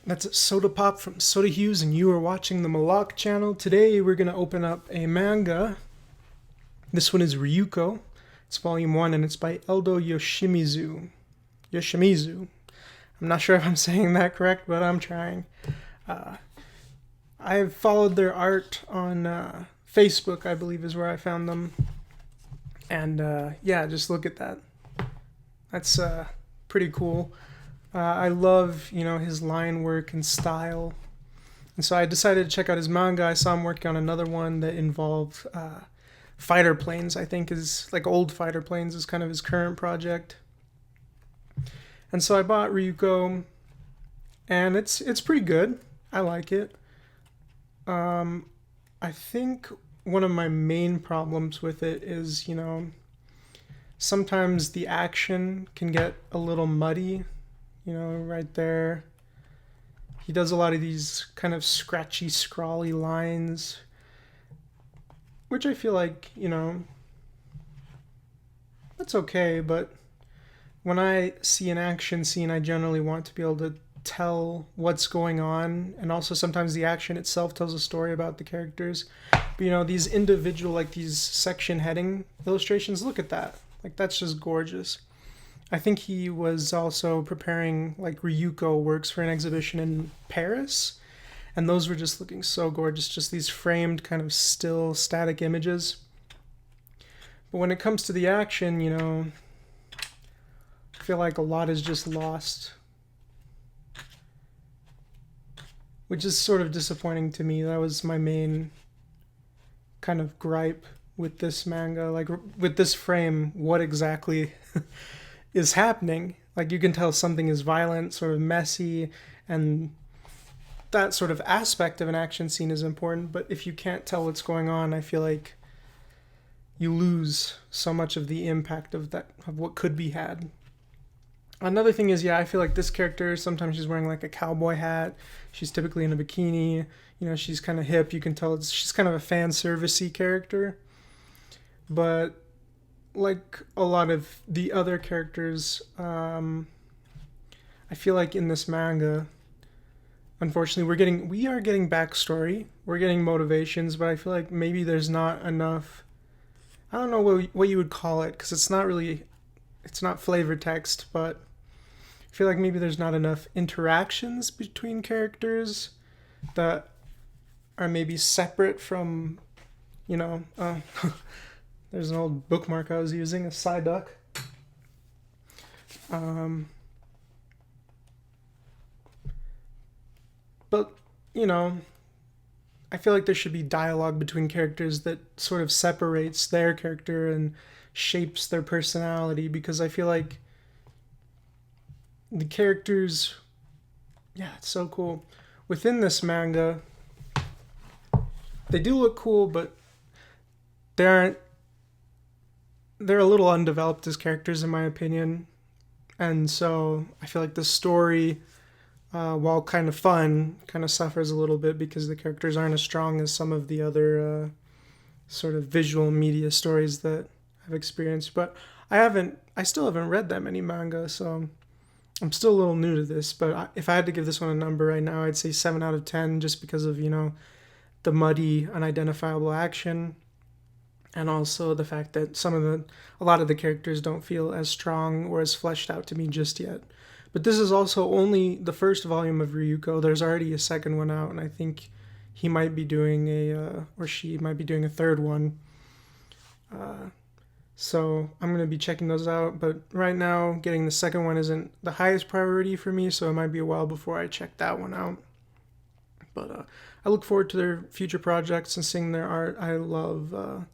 That's Soda Pop from Soda Hughes, and you are watching the Malak channel. Today we're going to open up a manga. This one is Ryuko. It's volume 1, and it's by Eldo Yoshimizu. Yoshimizu. I'm not sure if I'm saying that correct, but I'm trying. I've followed their art on Facebook, I believe is where I found them. And yeah, just look at that. That's pretty cool. I love, his line work and style. And so I decided to check out his manga. I saw him working on another one that involved fighter planes, I think is like old fighter planes is kind of his current project. And so I bought Ryuko, and it's pretty good. I like it. I think one of my main problems with it is, sometimes the action can get a little muddy. Right there. He does a lot of these kind of scratchy, scrawly lines, which I feel like, that's okay, but when I see an action scene, I generally want to be able to tell what's going on, and also sometimes the action itself tells a story about the characters. But, these individual, like these section heading illustrations, look at that. Like, that's just gorgeous. I think he was also preparing like Ryuko works for an exhibition in Paris, and those were just looking so gorgeous, just these framed kind of still static images. But when it comes to the action, I feel like a lot is just lost, which is sort of disappointing to me. That was my main kind of gripe with this manga, like with this frame, what exactly is happening. Like, you can tell something is violent, sort of messy, and that sort of aspect of an action scene is important, but if you can't tell what's going on, I feel like you lose so much of the impact of what could be had. Another thing is, I feel like this character, sometimes she's wearing like a cowboy hat, she's typically in a bikini, she's kind of hip, you can tell she's kind of a fan servicey character, but like a lot of the other characters, I feel like in this manga, unfortunately, we are getting backstory, we're getting motivations, but I feel like maybe there's not enough. I don't know what you would call it, because it's not flavor text, but I feel like maybe there's not enough interactions between characters that are maybe separate from, there's an old bookmark I was using, a Psyduck. But, I feel like there should be dialogue between characters that sort of separates their character and shapes their personality, because I feel like the characters, it's so cool. Within this manga, they do look cool, but they're a little undeveloped as characters, in my opinion. And so I feel like the story, while kind of fun, kind of suffers a little bit because the characters aren't as strong as some of the other sort of visual media stories that I've experienced. But I still haven't read that many manga, so I'm still a little new to this. But if I had to give this one a number right now, I'd say 7 out of 10, just because of, the muddy, unidentifiable action, and also the fact that a lot of the characters don't feel as strong or as fleshed out to me just yet. But this is also only the first volume of Ryuko. There's already a second one out, and I think he might be doing or she might be doing a third one. So I'm going to be checking those out, but right now getting the second one isn't the highest priority for me, so it might be a while before I check that one out. But I look forward to their future projects and seeing their art. I love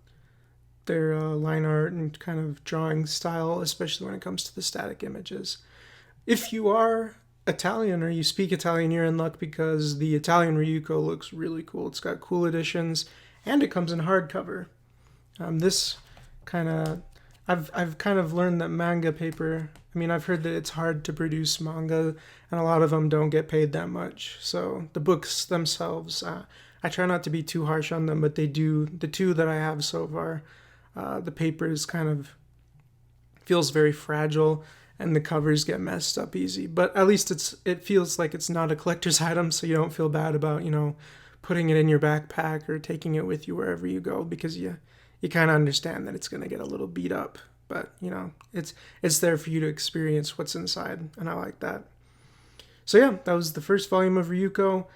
their line art and kind of drawing style, especially when it comes to the static images. If you are Italian or you speak Italian, you're in luck, because the Italian Ryuko looks really cool. It's got cool editions, and it comes in hardcover. This kind of, I've kind of learned that manga paper, I've heard that it's hard to produce manga, and a lot of them don't get paid that much. So the books themselves, I try not to be too harsh on them, but they do. The two that I have so far, the paper is kind of feels very fragile, and the covers get messed up easy. But at least it feels like it's not a collector's item, so you don't feel bad about, you know, putting it in your backpack or taking it with you wherever you go, because you kind of understand that it's going to get a little beat up. But, you know, it's there for you to experience what's inside, and I like that. So yeah, that was the first volume of Ryuko.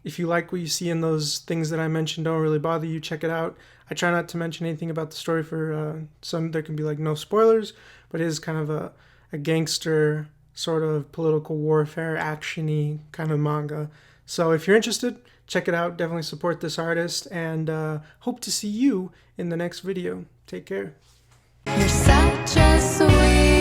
If you like what you see in those things that I mentioned, don't really bother you, check it out. I try not to mention anything about the story for some, there can be like no spoilers, but it is kind of a gangster sort of political warfare action-y kind of manga. So if you're interested, check it out. Definitely support this artist, and hope to see you in the next video. Take care. You're such a sweet